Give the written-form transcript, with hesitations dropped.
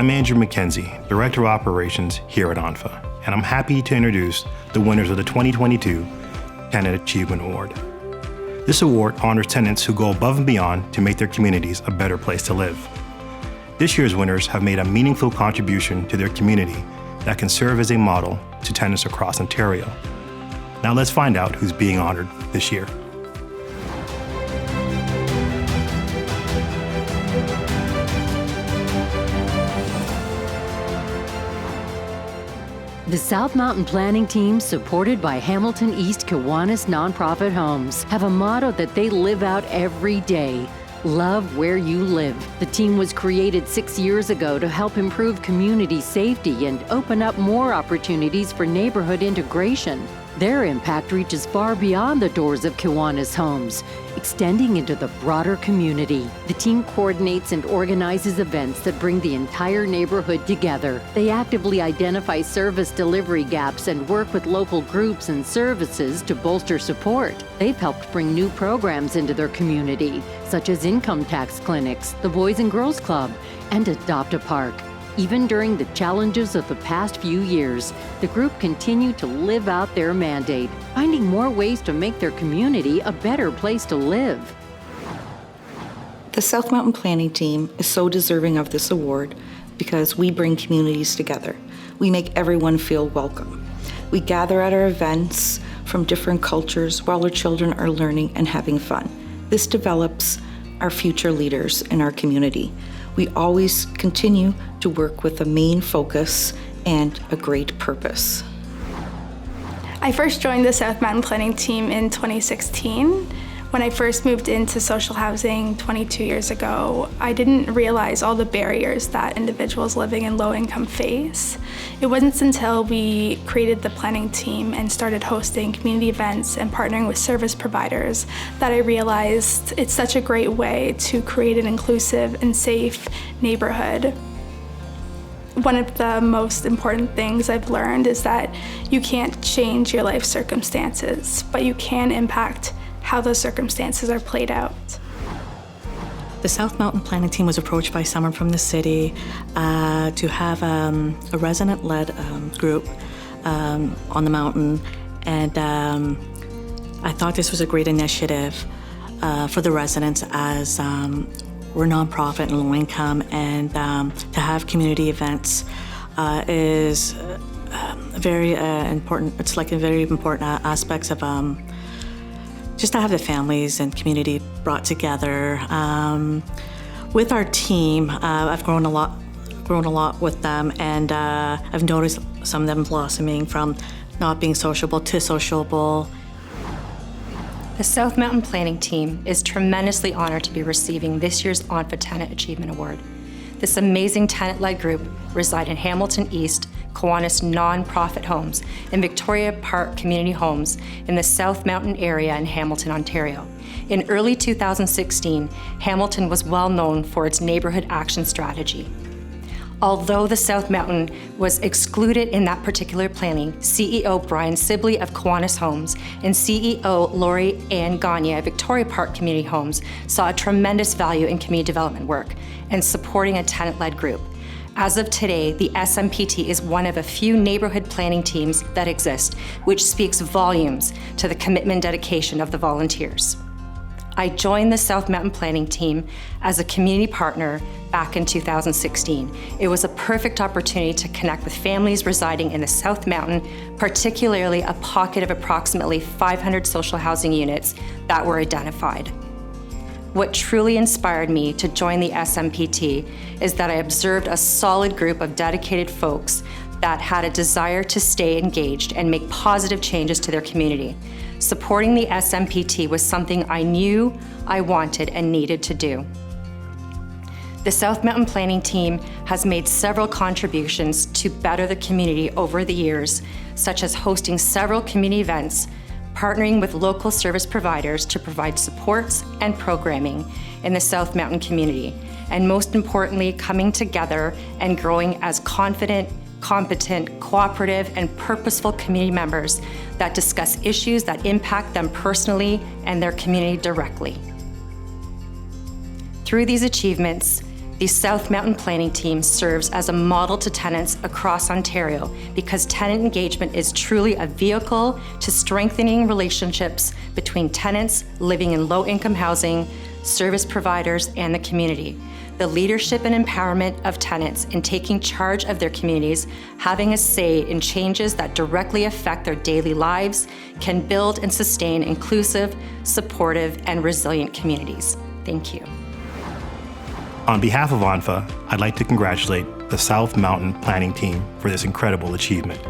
I'm Andrew McKenzie, Director of Operations here at ONPHA, and I'm happy to introduce the winners of the 2022 Tenant Achievement Award. This award honors tenants who go above and beyond to make their communities a better place to live. This year's winners have made a meaningful contribution to their community that can serve as a model to tenants across Ontario. Now let's find out who's being honored this year. The South Mountain Planning Team, supported by Hamilton East Kiwanis Nonprofit Homes, have a motto that they live out every day: love where you live. The team was created 6 years ago to help improve community safety and open up more opportunities for neighborhood integration. Their impact reaches far beyond the doors of Kiwanis Homes, extending into the broader community. The team coordinates and organizes events that bring the entire neighborhood together. They actively identify service delivery gaps and work with local groups and services to bolster support. They've helped bring new programs into their community, such as income tax clinics, the Boys and Girls Club, and Adopt a Park. Even during the challenges of the past few years, the group continued to live out their mandate, finding more ways to make their community a better place to live. The South Mountain Planning Team is so deserving of this award because we bring communities together. We make everyone feel welcome. We gather at our events from different cultures while our children are learning and having fun. This develops our future leaders in our community. We always continue to work with a main focus and a great purpose. I first joined the South Mountain Planning Team in 2016. When I first moved into social housing 22 years ago, I didn't realize all the barriers that individuals living in low income face. It wasn't until we created the planning team and started hosting community events and partnering with service providers that I realized it's such a great way to create an inclusive and safe neighborhood. One of the most important things I've learned is that you can't change your life circumstances, but you can impact how those circumstances are played out. The South Mountain Planning Team was approached by someone from the city to have a resident-led group on the mountain, and I thought this was a great initiative for the residents, as we're nonprofit and low income, and to have community events is very important. It's like a very important aspects of just to have the families and community brought together. With our team, I've grown a lot with them, and I've noticed some of them blossoming from not being sociable to sociable. The South Mountain Planning Team is tremendously honored to be receiving this year's ONPHA Tenant Achievement Award. This amazing tenant-led group reside in Hamilton East Kiwanis Nonprofit Homes and Victoria Park Community Homes in the South Mountain area in Hamilton, Ontario. In early 2016, Hamilton was well known for its neighborhood action strategy. Although the South Mountain was excluded in that particular planning, CEO Brian Sibley of Kiwanis Homes and CEO Lori Ann Gagne of Victoria Park Community Homes saw a tremendous value in community development work and supporting a tenant-led group. As of today, the SMPT is one of a few neighborhood planning teams that exist, which speaks volumes to the commitment and dedication of the volunteers. I joined the South Mountain Planning Team as a community partner back in 2016. It was a perfect opportunity to connect with families residing in the South Mountain, particularly a pocket of approximately 500 social housing units that were identified. What truly inspired me to join the SMPT is that I observed a solid group of dedicated folks that had a desire to stay engaged and make positive changes to their community. Supporting the SMPT was something I knew I wanted and needed to do. The South Mountain Planning Team has made several contributions to better the community over the years, such as hosting several community events, partnering with local service providers to provide supports and programming in the South Mountain community, and most importantly, coming together and growing as confident, competent, cooperative, and purposeful community members that discuss issues that impact them personally and their community directly. Through these achievements, The South Mountain Planning Team serves as a model to tenants across Ontario because tenant engagement is truly a vehicle to strengthening relationships between tenants living in low-income housing, service providers, and the community. The leadership and empowerment of tenants in taking charge of their communities, having a say in changes that directly affect their daily lives, can build and sustain inclusive, supportive, and resilient communities. Thank you. On behalf of ONPHA, I'd like to congratulate the South Mountain Planning Team for this incredible achievement.